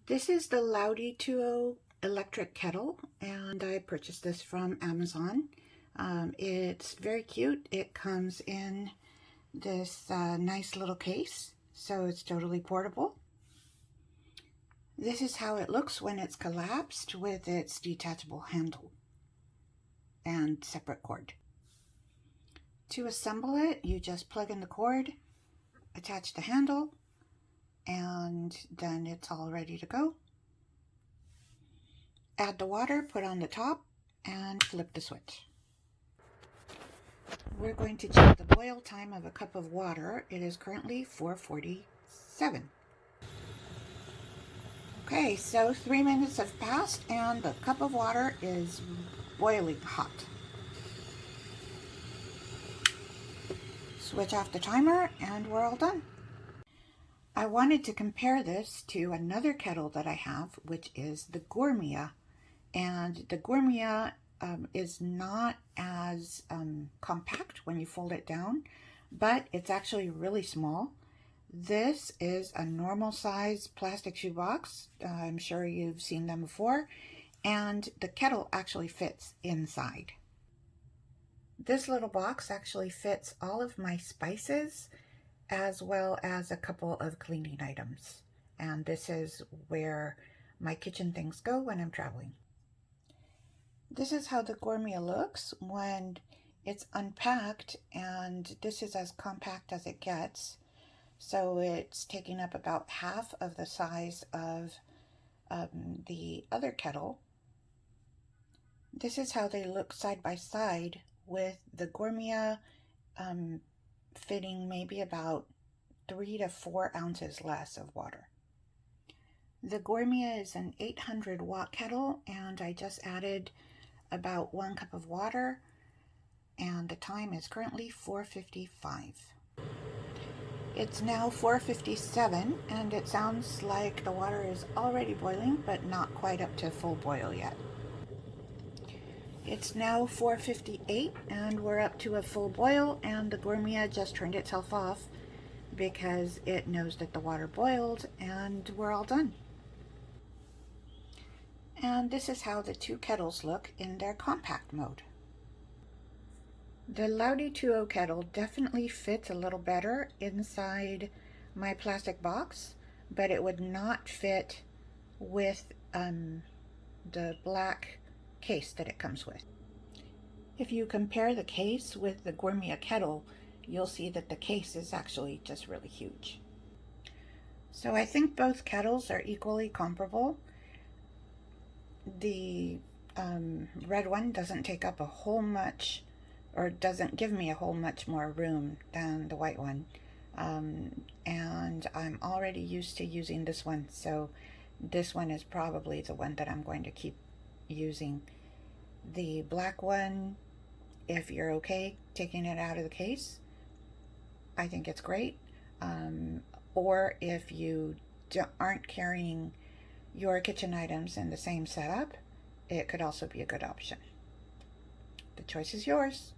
This is the Loutytuo electric kettle, and I purchased this from Amazon. It's very cute. It comes in this nice little case, so it's totally portable. This is how it looks when it's collapsed with its detachable handle and separate cord. To assemble it, you just plug in the cord, attach the handle, and then it's all ready to go. Add the water, put on the top, and flip the switch. We're going to check the boil time of a cup of water. It is currently 4:47. Okay, so 3 minutes have passed and the cup of water is boiling hot. Switch off the timer and we're all done. I wanted to compare this to another kettle that I have, which is the Gourmia. And the Gourmia is not as compact when you fold it down, but it's actually really small. This is a normal size plastic shoebox. I'm sure you've seen them before. And the kettle actually fits inside. This little box actually fits all of my spices as well as a couple of cleaning items. And this is where my kitchen things go when I'm traveling. This is how the Gourmia looks when it's unpacked, and this is as compact as it gets. So it's taking up about half of the size of the other kettle. This is how they look side by side, with the Gourmia fitting maybe about 3 to 4 ounces less of water. The Gourmia is an 800 watt kettle, and I just added about 1 cup of water, and the time is currently 4:55. It's now 4:57, and it sounds like the water is already boiling, but not quite up to full boil yet. It's now 4:58, and we're up to a full boil, and the Gourmia just turned itself off because it knows that the water boiled, and we're all done. And this is how the two kettles look in their compact mode. The Loutytuo kettle definitely fits a little better inside my plastic box, but it would not fit with the black case that it comes with. If you compare the case with the Gourmia kettle, you'll see that the case is actually just really huge. So I think both kettles are equally comparable. The red one doesn't take up a whole much, or doesn't give me a whole much more room than the white one. And I'm already used to using this one, so this one is probably the one that I'm going to keep using. The black one, if you're okay taking it out of the case, I think it's great. Or if you aren't carrying your kitchen items in the same setup, it could also be a good option. The choice is yours.